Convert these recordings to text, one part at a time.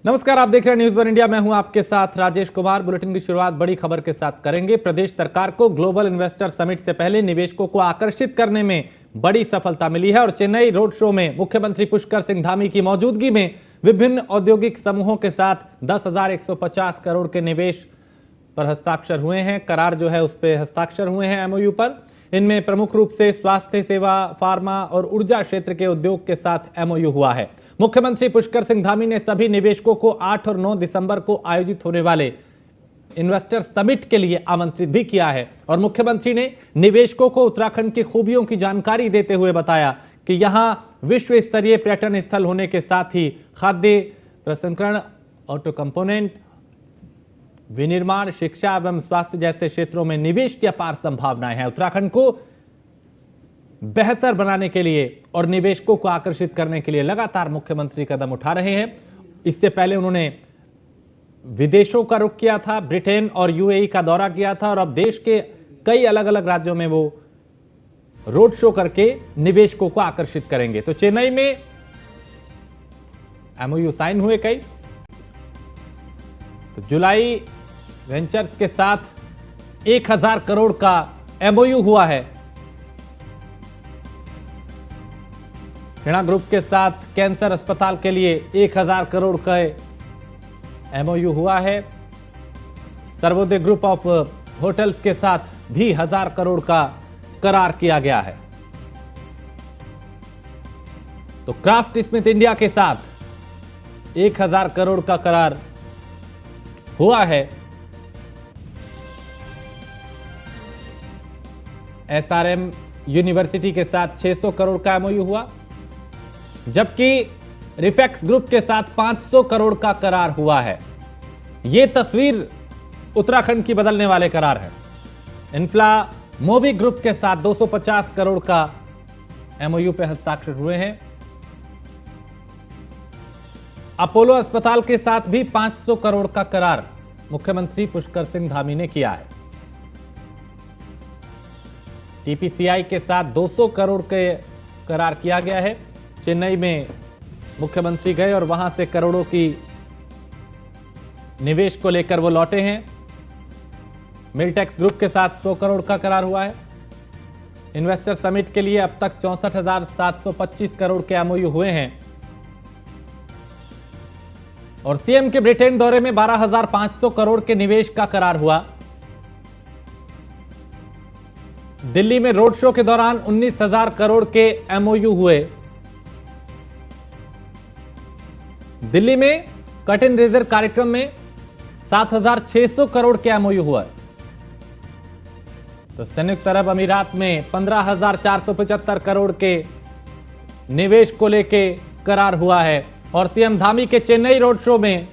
नमस्कार, आप देख रहे हैं न्यूज़ वन इंडिया। मैं हूं आपके साथ राजेश कुमार। बुलेटिन की शुरुआत बड़ी खबर के साथ करेंगे। प्रदेश सरकार को ग्लोबल इन्वेस्टर समिट से पहले निवेशकों को आकर्षित करने में बड़ी सफलता मिली है और चेन्नई रोड शो में मुख्यमंत्री पुष्कर सिंह धामी की मौजूदगी में विभिन्न औद्योगिक समूहों के साथ 10,150 करोड़ के निवेश पर हस्ताक्षर हुए हैं। करार जो है उस पर हस्ताक्षर हुए हैं एमओयू पर। इनमें प्रमुख रूप से स्वास्थ्य सेवा, फार्मा और ऊर्जा क्षेत्र के उद्योग के साथ एमओयू हुआ है। मुख्यमंत्री पुष्कर सिंह धामी ने सभी निवेशकों को 8 और 9 दिसंबर को आयोजित होने वाले इन्वेस्टर समिट के लिए आमंत्रित भी किया है और मुख्यमंत्री ने निवेशकों को उत्तराखंड की खूबियों की जानकारी देते हुए बताया कि यहां विश्व स्तरीय पर्यटन स्थल होने के साथ ही खाद्य प्रसंस्करण, ऑटो कंपोनेंट, विनिर्माण, शिक्षा एवं स्वास्थ्य जैसे क्षेत्रों में निवेश की अपार संभावनाएं हैं। उत्तराखंड को बेहतर बनाने के लिए और निवेशकों को आकर्षित करने के लिए लगातार मुख्यमंत्री कदम उठा रहे हैं। इससे पहले उन्होंने विदेशों का रुख किया था, ब्रिटेन और यूएई का दौरा किया था और अब देश के कई अलग अलग राज्यों में वो रोड शो करके निवेशकों को आकर्षित करेंगे। तो चेन्नई में एमओयू साइन हुए कई। तो जुलाई वेंचर्स के साथ 1,000 करोड़ का एमओयू हुआ है। हिणा ग्रुप के साथ कैंसर अस्पताल के लिए 1,000 करोड़ का एमओयू हुआ है। सर्वोदय ग्रुप ऑफ होटल्स के साथ भी 1,000 करोड़ का करार किया गया है। तो क्राफ्ट स्मिथ इंडिया के साथ 1,000 करोड़ का करार हुआ है। एसआरएम यूनिवर्सिटी के साथ 600 करोड़ का एमओयू हुआ, जबकि रिफेक्स ग्रुप के साथ 500 करोड़ का करार हुआ है। यह तस्वीर उत्तराखंड की बदलने वाले करार है। इन्फ्ला मोवी ग्रुप के साथ 250 करोड़ का एमओयू पे हस्ताक्षर हुए हैं। अपोलो अस्पताल के साथ भी 500 करोड़ का करार मुख्यमंत्री पुष्कर सिंह धामी ने किया है। टीपीसीआई के साथ 200 करोड़ के करार किया गया है। चेन्नई में मुख्यमंत्री गए और वहां से करोड़ों की निवेश को लेकर वो लौटे हैं। मिलटेक्स ग्रुप के साथ 100 करोड़ का करार हुआ है। इन्वेस्टर समिट के लिए अब तक 64,725 करोड़ के एमओयू हुए हैं और सीएम के ब्रिटेन दौरे में 12,500 करोड़ के निवेश का करार हुआ। दिल्ली में रोड शो के दौरान 19,000 करोड़ के एमओयू हुए। दिल्ली में कट इन रेजर कार्यक्रम में 7,600 करोड़ के एमओयू हुआ। तो संयुक्त अरब अमीरात में 15,475 करोड़ के निवेश को लेके करार हुआ है और सीएम धामी के चेन्नई रोड शो में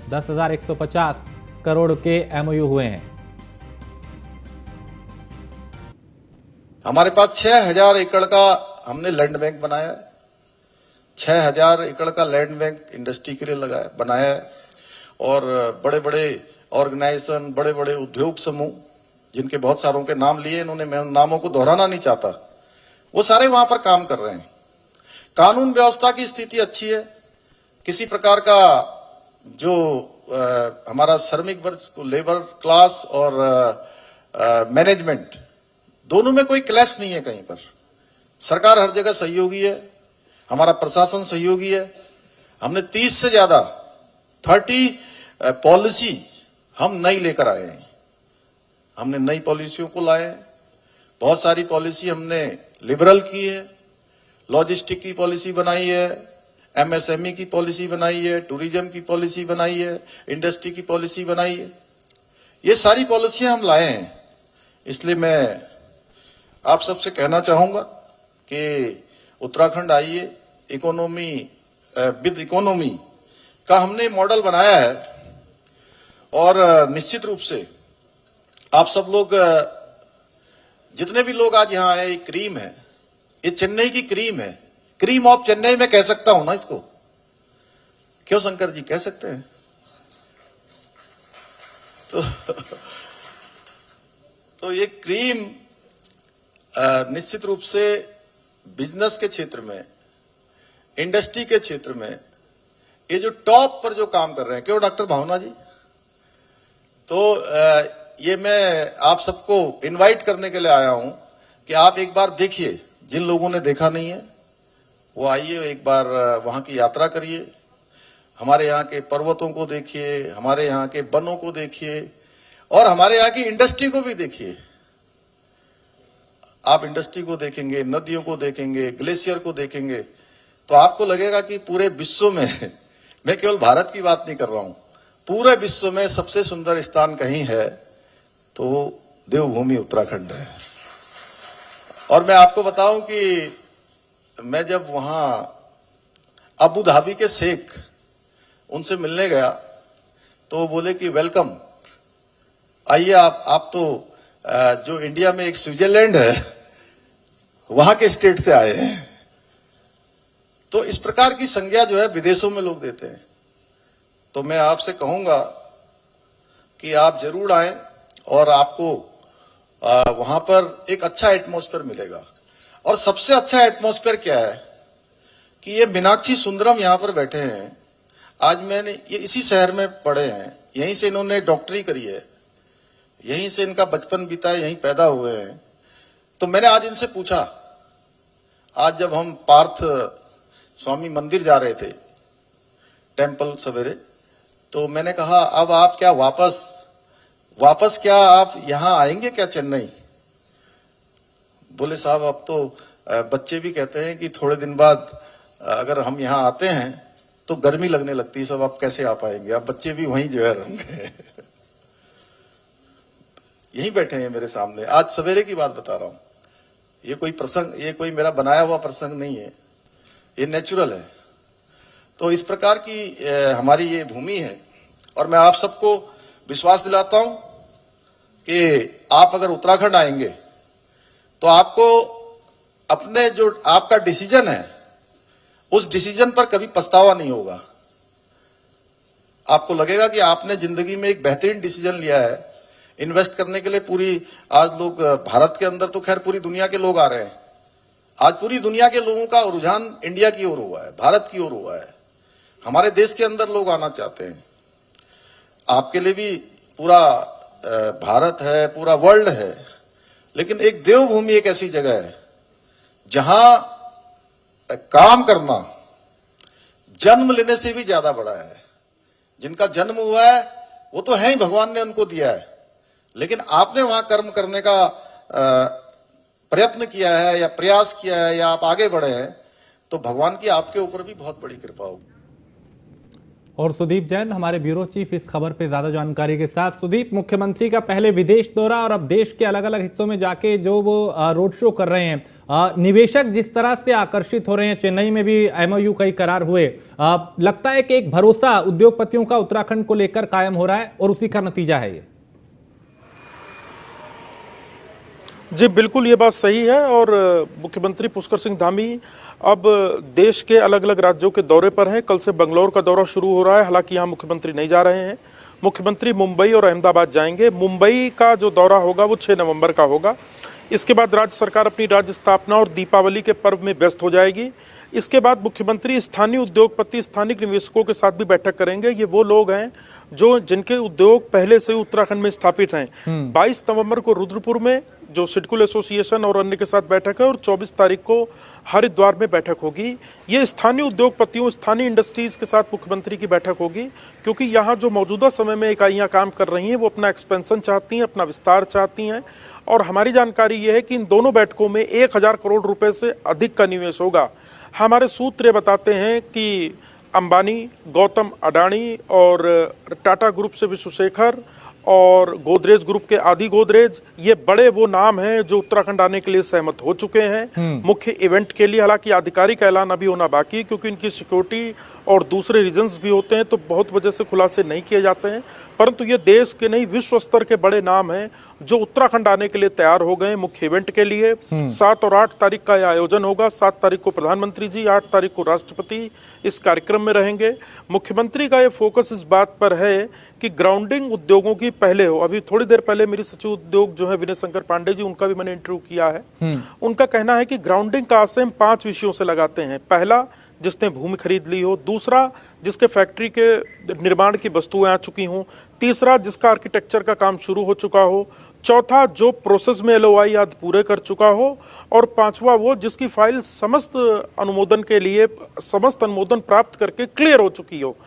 10,150 करोड़ के एमओयू हुए हैं। हमारे पास 6,000 एकड़ का हमने लैंड बैंक बनाया है। 6,000 एकड़ का लैंड बैंक इंडस्ट्री के लिए बनाया है और बड़े बड़े ऑर्गेनाइजेशन, बड़े बड़े उद्योग समूह, जिनके बहुत सारों के नाम लिए इन्होंने, मैं उन नामों को दोहराना नहीं चाहता, वो सारे वहां पर काम कर रहे हैं। कानून व्यवस्था की स्थिति अच्छी है। किसी प्रकार का जो हमारा श्रमिक वर्ग, लेबर क्लास और मैनेजमेंट, दोनों में कोई क्लैश नहीं है कहीं पर। सरकार हर जगह सहयोगी है, हमारा प्रशासन सहयोगी है। हमने 30 से ज्यादा 30 पॉलिसी हम नई लेकर आए हैं। हमने नई पॉलिसियों को लाए हैं। बहुत सारी पॉलिसी हमने लिबरल की है। लॉजिस्टिक की पॉलिसी बनाई है, एमएसएमई की पॉलिसी बनाई है, टूरिज्म की पॉलिसी बनाई है, इंडस्ट्री की पॉलिसी बनाई है। ये सारी पॉलिसियां हम लाए हैं। इसलिए मैं आप सबसे कहना चाहूंगा कि उत्तराखंड आइए, इकोनॉमी विद इकोनॉमी का हमने मॉडल बनाया है और निश्चित रूप से आप सब लोग, जितने भी लोग आज यहां आए, ये क्रीम है, ये चेन्नई की क्रीम है। क्रीम ऑफ चेन्नई में कह सकता हूं ना इसको, क्यों शंकर जी, कह सकते हैं? तो ये क्रीम निश्चित रूप से बिजनेस के क्षेत्र में, इंडस्ट्री के क्षेत्र में ये जो टॉप पर जो काम कर रहे हैं, क्यों डॉक्टर भावना जी? तो ये मैं आप सबको इनवाइट करने के लिए आया हूं कि आप एक बार देखिए, जिन लोगों ने देखा नहीं है वो आइए, एक बार वहां की यात्रा करिए, हमारे यहाँ के पर्वतों को देखिए, हमारे यहाँ के वनों को देखिए और हमारे यहाँ की इंडस्ट्री को भी देखिए। आप इंडस्ट्री को देखेंगे, नदियों को देखेंगे, ग्लेशियर को देखेंगे तो आपको लगेगा कि पूरे विश्व में मैं केवल भारत की बात नहीं कर रहा हूं, पूरे विश्व में सबसे सुंदर स्थान कहीं है तो देवभूमि उत्तराखंड है। और मैं आपको बताऊं कि मैं जब वहां अबू धाबी के शेख उनसे मिलने गया तो वो बोले कि वेलकम, आइए आप तो जो इंडिया में एक स्विट्जरलैंड है वहां के स्टेट से आए हैं। तो इस प्रकार की संज्ञा जो है विदेशों में लोग देते हैं। तो मैं आपसे कहूंगा कि आप जरूर आएं और आपको वहां पर एक अच्छा एटमॉस्फेयर मिलेगा। और सबसे अच्छा एटमॉस्फेयर क्या है कि ये मीनाक्षी सुंदरम यहां पर बैठे हैं, आज मैंने ये इसी शहर में पढ़े हैं, यहीं से इन्होंने डॉक्टरी करी है, यहीं से इनका बचपन बीता है, यहीं पैदा हुए हैं। तो मैंने आज इनसे पूछा, आज जब हम पार्थ स्वामी मंदिर जा रहे थे टेम्पल सवेरे, तो मैंने कहा अब आप क्या वापस क्या आप यहां आएंगे क्या चेन्नई? बोले साहब अब तो बच्चे भी कहते हैं कि थोड़े दिन बाद अगर हम यहां आते हैं तो गर्मी लगने लगती है, सब आप कैसे आ पाएंगे? अब बच्चे भी वहीं जो है रहेंगे। यहीं बैठे हैं मेरे सामने, आज सवेरे की बात बता रहा हूं। ये कोई प्रसंग, ये कोई मेरा बनाया हुआ प्रसंग नहीं है, ये नेचुरल है। तो इस प्रकार की हमारी ये भूमि है और मैं आप सबको विश्वास दिलाता हूं कि आप अगर उत्तराखंड आएंगे तो आपको अपने जो आपका डिसीजन है उस डिसीजन पर कभी पछतावा नहीं होगा। आपको लगेगा कि आपने जिंदगी में एक बेहतरीन डिसीजन लिया है इन्वेस्ट करने के लिए। पूरी आज लोग भारत के अंदर तो खैर पूरी दुनिया के लोग आ रहे हैं, आज पूरी दुनिया के लोगों का रुझान इंडिया की ओर हुआ है, भारत की ओर हुआ है, हमारे देश के अंदर लोग आना चाहते हैं। आपके लिए भी पूरा भारत है, पूरा वर्ल्ड है, लेकिन एक देवभूमि एक ऐसी जगह है जहां काम करना जन्म लेने से भी ज्यादा बड़ा है। जिनका जन्म हुआ है वो तो है ही, भगवान ने उनको दिया है, लेकिन आपने वहां कर्म करने का प्रयत्न किया है या प्रयास किया है या आप आगे बढ़े हैं तो भगवान की आपके ऊपर भी बहुत बड़ी कृपा होगी। और सुदीप जैन हमारे ब्यूरो चीफ इस खबर पे ज्यादा जानकारी के साथ। सुदीप, मुख्यमंत्री का पहले विदेश दौरा और अब देश के अलग अलग हिस्सों में जाके जो वो रोड शो कर रहे हैं, निवेशक जिस तरह से आकर्षित हो रहे हैं, चेन्नई में भी MOU कई करार हुए, लगता है कि एक भरोसा उद्योगपतियों का उत्तराखंड को लेकर कायम हो रहा है और उसी का नतीजा है ये। जी बिल्कुल, ये बात सही है। और मुख्यमंत्री पुष्कर सिंह धामी अब देश के अलग अलग राज्यों के दौरे पर हैं। कल से बंगलौर का दौरा शुरू हो रहा है, हालांकि यहाँ मुख्यमंत्री नहीं जा रहे हैं। मुख्यमंत्री मुंबई और अहमदाबाद जाएंगे। मुंबई का जो दौरा होगा वो 6 नवंबर का होगा। इसके बाद राज्य सरकार अपनी राज्य स्थापना और दीपावली के पर्व में व्यस्त हो जाएगी। इसके बाद मुख्यमंत्री स्थानीय उद्योगपति, स्थानिक निवेशकों के साथ भी बैठक करेंगे। ये वो लोग हैं जो जिनके उद्योग पहले से उत्तराखंड में स्थापित हैं। 22 नवंबर को रुद्रपुर में जो सिडकुल एसोसिएशन और अन्य के साथ बैठक है और 24 तारीख को हरिद्वार में बैठक होगी। ये स्थानीय उद्योगपतियों, स्थानीय इंडस्ट्रीज के साथ मुख्यमंत्री की बैठक होगी, क्योंकि यहाँ जो मौजूदा समय में इकाइयाँ काम कर रही हैं वो अपना एक्सपेंशन चाहती हैं, अपना विस्तार चाहती हैं। और हमारी जानकारी ये है कि इन दोनों बैठकों में 1000 करोड़ रुपए से अधिक का निवेश होगा। हमारे सूत्र बताते हैं कि अंबानी, गौतम अडानी और टाटा ग्रुप से विश्वशेखर और गोदरेज ग्रुप के आदि गोदरेज, ये बड़े वो नाम हैं जो उत्तराखंड आने के लिए सहमत हो चुके हैं मुख्य इवेंट के लिए। हालांकि आधिकारिक ऐलान अभी होना बाकी है, क्योंकि इनकी सिक्योरिटी और दूसरे रीजन्स भी होते हैं, तो बहुत वजह से खुलासे नहीं किए जाते हैं। परंतु ये देश के नहीं, विश्व स्तर के बड़े नाम हैं जो उत्तराखंड आने के लिए तैयार हो गए मुख्य इवेंट के लिए। 7 और 8 तारीख का यह आयोजन होगा। 7 तारीख को प्रधानमंत्री जी, 8 तारीख को राष्ट्रपति इस कार्यक्रम में रहेंगे। मुख्यमंत्री का ये फोकस इस बात पर है कि ग्राउंडिंग उद्योगों की पहले हो। अभी थोड़ी देर पहले मेरी सचिव उद्योग जो है विनय शंकर पांडे जी, उनका भी मैंने इंटरव्यू किया है। उनका कहना है कि ग्राउंडिंग का आशय हम 5 विषयों से लगाते हैं। पहला, जिसने भूमि खरीद ली हो, दूसरा जिसके फैक्ट्री के निर्माण की वस्तुएं आ चुकी हों, तीसरा जिसका आर्किटेक्चर का काम शुरू हो चुका हो, चौथा जो प्रोसेस में LOI आदि पूरे कर चुका हो, और पांचवा वो जिसकी फाइल समस्त अनुमोदन प्राप्त करके क्लियर हो चुकी हो।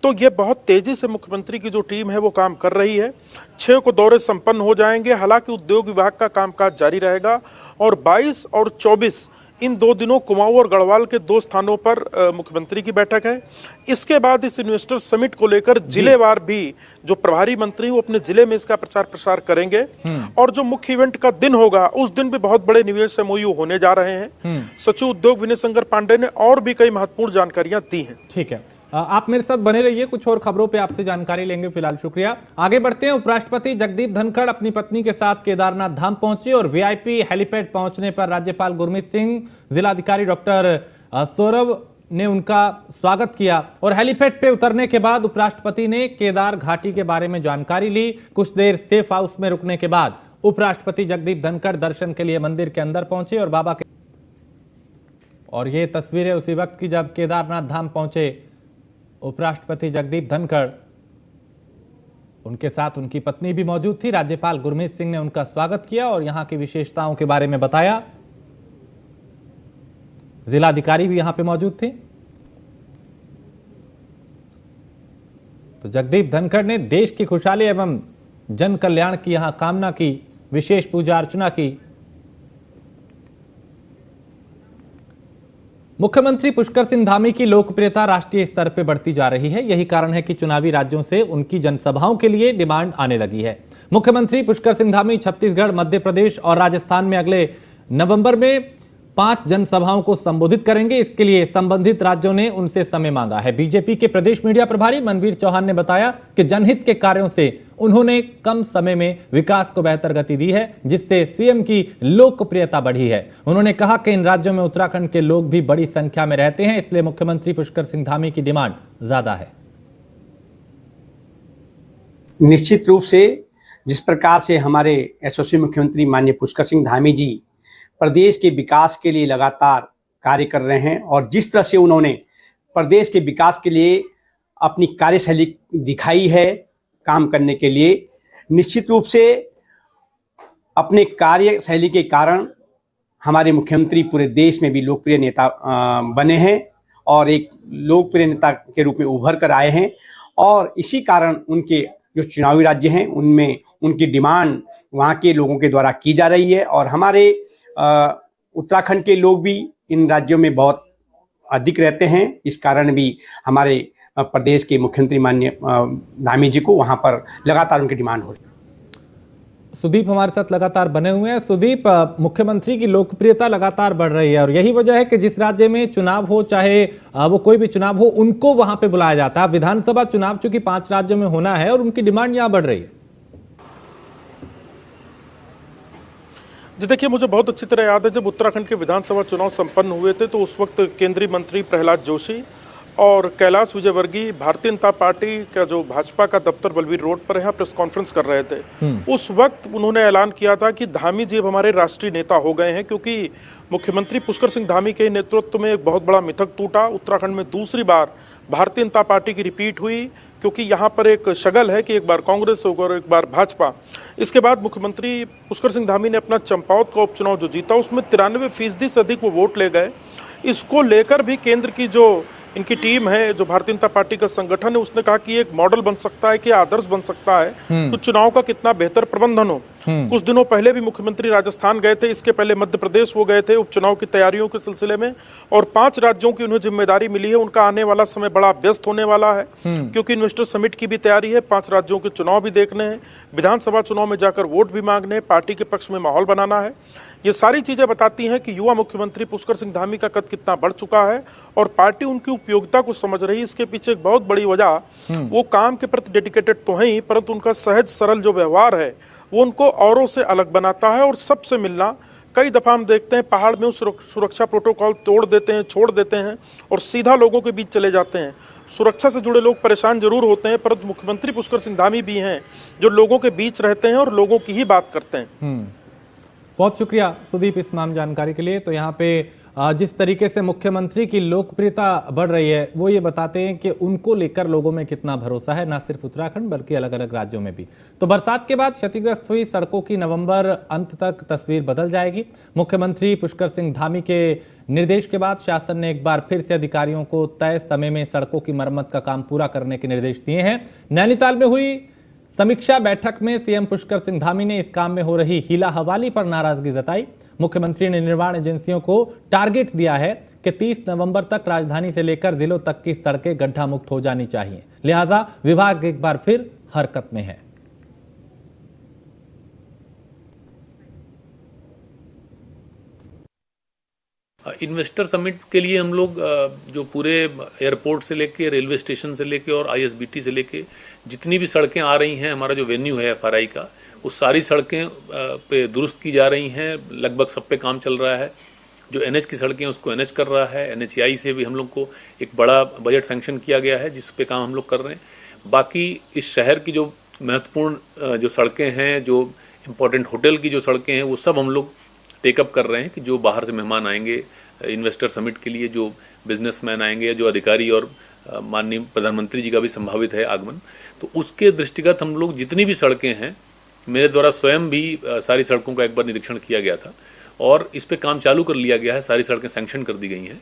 तो ये बहुत तेजी से मुख्यमंत्री की जो टीम है वो काम कर रही है। 6 को दौरे संपन्न हो जाएंगे। हालांकि उद्योग विभाग का कामकाज जारी रहेगा और 22 और 24 इन 2 दिनों कुमाऊं और गढ़वाल के 2 स्थानों पर मुख्यमंत्री की बैठक है। इसके बाद इस इन्वेस्टर समिट को लेकर जिलेवार भी जो प्रभारी मंत्री वो अपने जिले में इसका प्रचार प्रसार करेंगे। और जो मुख्य इवेंट का दिन होगा उस दिन भी बहुत बड़े निवेश MOU होने जा रहे हैं। सचिव उद्योग विनय शंकर पांडे ने और भी कई महत्वपूर्ण जानकारियां दी हैं। ठीक है, आप मेरे साथ बने रहिए, कुछ और खबरों पे आपसे जानकारी लेंगे। फिलहाल शुक्रिया। आगे बढ़ते हैं। उपराष्ट्रपति जगदीप धनखड़ अपनी पत्नी के साथ केदारनाथ धाम पहुंचे और VIP हेलीपैड पहुंचने पर राज्यपाल गुरमीत सिंह, जिलाधिकारी डॉक्टर सौरभ ने उनका स्वागत किया और हेलीपैड पे उतरने के बाद उपराष्ट्रपति ने केदार घाटी के बारे में जानकारी ली। कुछ देर सेफ हाउस में रुकने के बाद उपराष्ट्रपति जगदीप धनखड़ दर्शन के लिए मंदिर के अंदर पहुंचे और बाबा के, और ये तस्वीरें उसी वक्त की जब केदारनाथ धाम पहुंचे उपराष्ट्रपति जगदीप धनखड़। उनके साथ उनकी पत्नी भी मौजूद थी। राज्यपाल गुरमीत सिंह ने उनका स्वागत किया और यहां की विशेषताओं के बारे में बताया। जिलाधिकारी भी यहां पे मौजूद थे। तो जगदीप धनखड़ ने देश की खुशहाली एवं जन कल्याण की यहां कामना की, विशेष पूजा अर्चना की। मुख्यमंत्री पुष्कर सिंह धामी की लोकप्रियता राष्ट्रीय स्तर पर बढ़ती जा रही है। यही कारण है कि चुनावी राज्यों से उनकी जनसभाओं के लिए डिमांड आने लगी है। मुख्यमंत्री पुष्कर सिंह धामी छत्तीसगढ़, मध्य प्रदेश और राजस्थान में अगले नवंबर में 5 जनसभाओं को संबोधित करेंगे। इसके लिए संबंधित राज्यों ने उनसे समय मांगा है। बीजेपी के प्रदेश मीडिया प्रभारी मनवीर चौहान ने बताया कि जनहित के कार्यों से उन्होंने कम समय में विकास को बेहतर गति दी है, जिससे सीएम की लोकप्रियता बढ़ी है। उन्होंने कहा कि इन राज्यों में उत्तराखंड के लोग भी बड़ी संख्या में रहते हैं, इसलिए मुख्यमंत्री पुष्कर सिंह धामी की डिमांड ज्यादा है। निश्चित रूप से जिस प्रकार से हमारे यशस्वी मुख्यमंत्री माननीय पुष्कर सिंह धामी जी प्रदेश के विकास के लिए लगातार कार्य कर रहे हैं और जिस तरह से उन्होंने प्रदेश के विकास के लिए अपनी कार्यशैली दिखाई है काम करने के लिए, निश्चित रूप से अपने कार्यशैली के कारण हमारे मुख्यमंत्री पूरे देश में भी लोकप्रिय नेता बने हैं और एक लोकप्रिय नेता के रूप में उभर कर आए हैं। और इसी कारण उनके जो चुनावी राज्य हैं उनमें उनकी डिमांड वहाँ के लोगों के द्वारा की जा रही है और हमारे उत्तराखंड के लोग भी इन राज्यों में बहुत अधिक रहते हैं। इस कारण भी हमारे प्रदेश के मुख्यमंत्री माननीय धामी जी को वहां पर लगातार उनकी डिमांड हो रही है। सुदीप हमारे साथ लगातार बने हुए हैं। सुदीप, मुख्यमंत्री की लोकप्रियता लगातार बढ़ रही है और यही वजह है कि जिस राज्य में चुनाव हो, चाहे वो कोई भी चुनाव हो, उनको वहां पे बुलाया जाता है। विधानसभा चुनाव चूंकि 5 राज्यों में होना है और उनकी डिमांड यहां बढ़ रही है। जी देखिए, मुझे बहुत अच्छी तरह याद है जब उत्तराखंड के विधानसभा चुनाव संपन्न हुए थे तो उस वक्त केंद्रीय मंत्री प्रहलाद जोशी और कैलाश विजयवर्गीय भारतीय जनता पार्टी का जो भाजपा का दफ्तर बलवीर रोड पर यहाँ प्रेस कॉन्फ्रेंस कर रहे थे। उस वक्त उन्होंने ऐलान किया था कि धामी जी अब हमारे राष्ट्रीय नेता हो गए हैं, क्योंकि मुख्यमंत्री पुष्कर सिंह धामी के नेतृत्व में एक बहुत बड़ा मिथक टूटा। उत्तराखंड में दूसरी बार भारतीय जनता पार्टी की रिपीट हुई, क्योंकि यहाँ पर एक शगल है कि एक बार कांग्रेस और एक बार भाजपा। इसके बाद मुख्यमंत्री पुष्कर सिंह धामी ने अपना चंपावत का उपचुनाव जो जीता उसमें 93% से अधिक वो वोट ले गए। इसको लेकर भी केंद्र की जो इनकी टीम है, जो भारतीय जनता पार्टी का संगठन है, उसने कहा कि एक मॉडल बन सकता है, कि आदर्श बन सकता है तो चुनाव का कितना बेहतर प्रबंधन हो। कुछ दिनों पहले भी मुख्यमंत्री राजस्थान गए थे, इसके पहले मध्य प्रदेश वो गए थे उपचुनाव की तैयारियों के सिलसिले में, और 5 राज्यों की उन्हें जिम्मेदारी मिली है। उनका आने वाला समय बड़ा व्यस्त होने वाला है, क्योंकि इन्वेस्टर समिट की भी तैयारी है, 5 राज्यों के चुनाव भी देखने हैं, विधानसभा चुनाव में जाकर वोट भी मांगने हैं, पार्टी के पक्ष में माहौल बनाना है। ये सारी चीजें बताती हैं कि युवा मुख्यमंत्री पुष्कर सिंह धामी का कद कितना बढ़ चुका है और पार्टी उनकी उपयोगिता को समझ रही है। इसके पीछे एक बहुत बड़ी वजह वो काम के प्रति डेडिकेटेड तो है ही, परंतु उनका सहज सरल जो व्यवहार है वो उनको औरों से अलग बनाता है और सबसे मिलना। कई दफा हम देखते हैं पहाड़ में सुरक्षा प्रोटोकॉल तोड़ देते हैं, छोड़ देते हैं और सीधा लोगों के बीच चले जाते हैं। सुरक्षा से जुड़े लोग परेशान जरूर होते हैं, परंतु मुख्यमंत्री पुष्कर सिंह धामी भी हैं जो लोगों के बीच रहते हैं और लोगों की ही बात करते हैं। बहुत शुक्रिया सुदीप इस तमाम जानकारी के लिए। तो यहाँ पे जिस तरीके से मुख्यमंत्री की लोकप्रियता बढ़ रही है वो ये बताते हैं कि उनको लेकर लोगों में कितना भरोसा है, न सिर्फ उत्तराखंड बल्कि अलग अलग राज्यों में भी। तो बरसात के बाद क्षतिग्रस्त हुई सड़कों की नवंबर अंत तक तस्वीर बदल जाएगी। मुख्यमंत्री पुष्कर सिंह धामी के निर्देश के बाद शासन ने एक बार फिर से अधिकारियों को तय समय में सड़कों की मरम्मत का काम पूरा करने के निर्देश दिए हैं। नैनीताल में हुई समीक्षा बैठक में सीएम पुष्कर सिंह धामी ने इस काम में हो रही हीला हवाली पर नाराजगी जताई। मुख्यमंत्री ने निर्माण एजेंसियों को टारगेट दिया है कि 30 नवंबर तक राजधानी से लेकर जिलों तक की सड़कें गड्ढा मुक्त हो जानी चाहिए, लिहाजा विभाग एक बार फिर हरकत में है। इन्वेस्टर समिट के लिए हम लोग जो पूरे एयरपोर्ट से लेके रेलवे स्टेशन से लेके और आईएसबीटी से लेके जितनी भी सड़कें आ रही हैं, हमारा जो वेन्यू है एफआरआई का, वो सारी सड़कें पे दुरुस्त की जा रही हैं। लगभग सब पे काम चल रहा है। जो एनएच की सड़कें उसको एनएच कर रहा है। एनएचएआई से भी हम लोग को एक बड़ा बजट सैंक्शन किया गया है जिस पे काम हम लोग कर रहे हैं। बाकी इस शहर की जो महत्वपूर्ण जो सड़कें हैं, जो इम्पोर्टेंट होटल की जो सड़कें हैं, वो सब हम लोग टेकअप कर रहे हैं कि जो बाहर से मेहमान आएंगे इन्वेस्टर समिट के लिए, जो बिजनेसमैन आएंगे, जो अधिकारी और माननीय प्रधानमंत्री जी का भी संभावित है आगमन, तो उसके दृष्टिगत हम लोग जितनी भी सड़कें हैं, मेरे द्वारा स्वयं भी सारी सड़कों का एक बार निरीक्षण किया गया था और इस पे काम चालू कर लिया गया है। सारी सड़कें सैंक्शन कर दी गई हैं।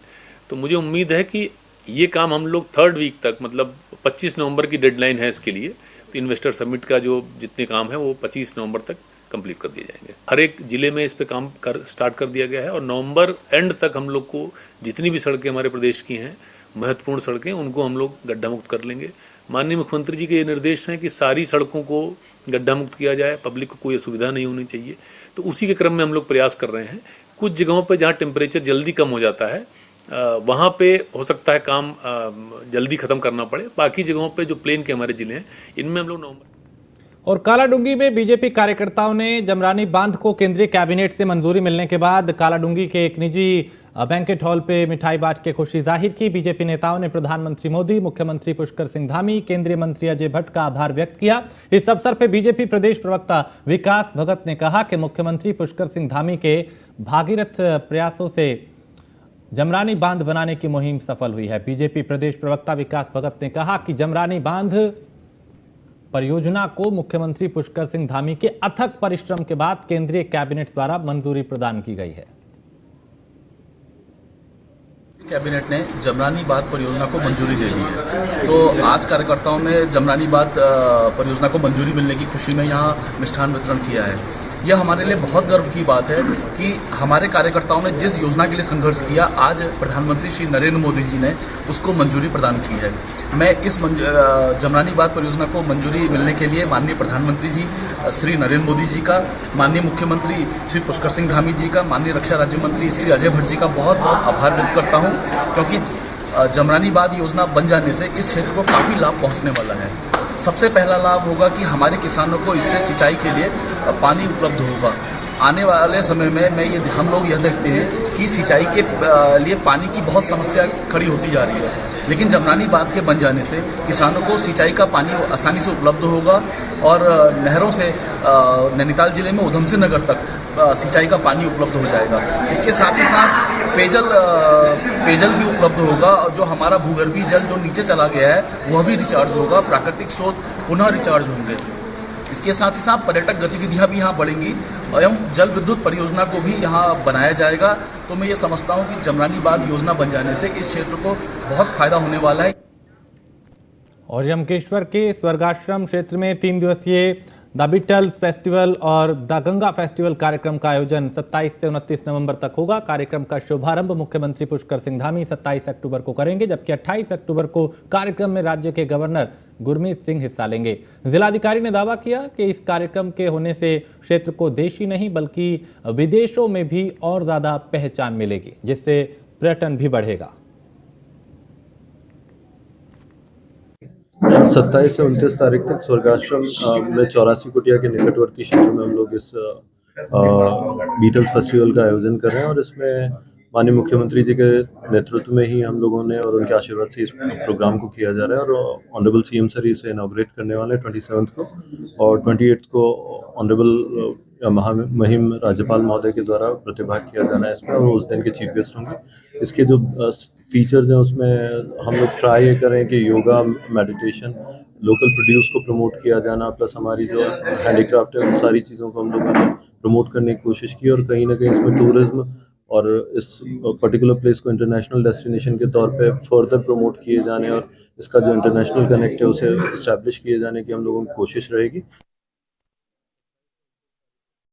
तो मुझे उम्मीद है कि ये काम हम लोग 3rd वीक तक, मतलब 25 नवंबर की डेडलाइन है इसके लिए, तो इन्वेस्टर समिट का जो जितने काम है वो 25 नवंबर तक कंप्लीट कर दिए जाएंगे। हर एक जिले में इस पे काम स्टार्ट कर दिया गया है और नवंबर एंड तक हम लोग को जितनी भी सड़कें हमारे प्रदेश की हैं, महत्वपूर्ण सड़कें, उनको हम लोग गड्ढा मुक्त कर लेंगे। माननीय मुख्यमंत्री जी के ये निर्देश हैं कि सारी सड़कों को गड्ढा मुक्त किया जाए, पब्लिक को कोई असुविधा नहीं होनी चाहिए। तो उसी के क्रम में हम लोग प्रयास कर रहे हैं। कुछ जगहों पर जहाँ टेम्परेचर जल्दी कम हो जाता है वहाँ पे हो सकता है काम जल्दी खत्म करना पड़े। बाकी जगहों पे जो प्लेन के हमारे जिले हैं, इनमें हम लोग नवंबर। और कालाडूंगी में बीजेपी कार्यकर्ताओं ने जमरानी बांध को केंद्रीय कैबिनेट से मंजूरी मिलने के बाद कालाडूंगी के एक निजी बैंकेट हॉल पे मिठाई बांट के खुशी जाहिर की। बीजेपी नेताओं ने प्रधानमंत्री मोदी, मुख्यमंत्री पुष्कर सिंह धामी, केंद्रीय मंत्री अजय भट्ट का आभार व्यक्त किया। इस अवसर पर बीजेपी प्रदेश प्रवक्ता विकास भगत ने कहा कि मुख्यमंत्री पुष्कर सिंह धामी के भागीरथ प्रयासों से जमरानी बांध बनाने की मुहिम सफल हुई है। बीजेपी प्रदेश प्रवक्ता विकास भगत ने कहा कि जमरानी बांध परियोजना को मुख्यमंत्री पुष्कर सिंह धामी के अथक परिश्रम के बाद केंद्रीय कैबिनेट द्वारा मंजूरी प्रदान की गई है। कैबिनेट ने जमरानी बांध परियोजना को मंजूरी दे दी है। तो आज कार्यकर्ताओं ने जमरानी बांध परियोजना को मंजूरी मिलने की खुशी में यहाँ मिष्ठान वितरण किया है। यह हमारे लिए बहुत गर्व की बात है कि हमारे कार्यकर्ताओं ने जिस योजना के लिए संघर्ष किया, आज प्रधानमंत्री श्री नरेंद्र मोदी जी ने उसको मंजूरी प्रदान की है। मैं इस जमरानी बांध परियोजना को मंजूरी मिलने के लिए माननीय प्रधानमंत्री जी श्री नरेंद्र मोदी जी का, माननीय मुख्यमंत्री श्री पुष्कर सिंह धामी जी का, माननीय रक्षा राज्य मंत्री श्री अजय भट्ट जी का बहुत बहुत आभार व्यक्त करता हूँ, क्योंकि जमरानी बांध योजना बन जाने से इस क्षेत्र को काफ़ी लाभ पहुँचने वाला है। सबसे पहला लाभ होगा कि हमारे किसानों को इससे सिंचाई के लिए पानी उपलब्ध होगा। आने वाले समय में हम लोग यह देखते हैं कि सिंचाई के लिए पानी की बहुत समस्या खड़ी होती जा रही है, लेकिन जमरानी बांध के बन जाने से किसानों को सिंचाई का पानी आसानी से उपलब्ध होगा और नहरों से नैनीताल जिले में उधमसिंह नगर तक सिंचाई का पानी उपलब्ध हो जाएगा। इसके साथ ही साथ पेयजल भी उपलब्ध होगा और जो हमारा भूगर्भीय जल जो नीचे चला गया है वह भी रिचार्ज होगा, प्राकृतिक स्रोत पुनः रिचार्ज होंगे। इसके साथ ही साथ पर्यटक गतिविधियां भी यहाँ बढ़ेंगी एवं जल विद्युत परियोजना को भी यहाँ बनाया जाएगा। तो मैं ये समझता हूँ कि जमरानी बांध योजना बन जाने से इस क्षेत्र को बहुत फायदा होने वाला है। और यमकेश्वर के स्वर्गाश्रम क्षेत्र में 3 दिवसीय द बीटल्स फेस्टिवल और द गंगा फेस्टिवल कार्यक्रम का आयोजन 27 से 29 नवंबर तक होगा। कार्यक्रम का शुभारंभ मुख्यमंत्री पुष्कर सिंह धामी 27 अक्टूबर को करेंगे, जबकि 28 अक्टूबर को कार्यक्रम में राज्य के गवर्नर गुरमीत सिंह हिस्सा लेंगे। जिलाधिकारी ने दावा किया कि इस कार्यक्रम के होने से क्षेत्र को देश ही नहीं बल्कि विदेशों में भी और ज्यादा पहचान मिलेगी, जिससे पर्यटन भी बढ़ेगा। 27 से 29 तारीख तक स्वर्गाश्रम में 84 कुटिया के निकटवर्ती क्षेत्र में हम लोग इस बीटल्स फेस्टिवल का आयोजन कर रहे हैं और इसमें माननीय मुख्यमंत्री जी के नेतृत्व में ही हम लोगों ने और उनके आशीर्वाद से इस प्रोग्राम को किया जा रहा है और ऑनरेबल सीएम सर इसे इनॉग्रेट करने वाले हैं 27 को और 28 को ऑनरेबल महामहिम राज्यपाल महोदय के द्वारा प्रतिभाग किया जाना है इसमें, और उस दिन के चीफ गेस्ट होंगे। इसके जो फीचर्स हैं उसमें हम लोग ट्राई ये करें कि योगा, मेडिटेशन, लोकल प्रोड्यूस को प्रमोट किया जाना, प्लस हमारी जो हैंडीक्राफ्ट है उन सारी चीज़ों को हम लोगों ने प्रमोट करने की कोशिश की, और कहीं ना कहीं इसमें टूरिज्म और इस पर्टिकुलर प्लेस को इंटरनेशनल डेस्टिनेशन के तौर पे फर्दर प्रमोट किए जाने और इसका जो इंटरनेशनल कनेक्ट है उसे इस्टेब्लिश किए जाने की हम लोगों की कोशिश रहेगी।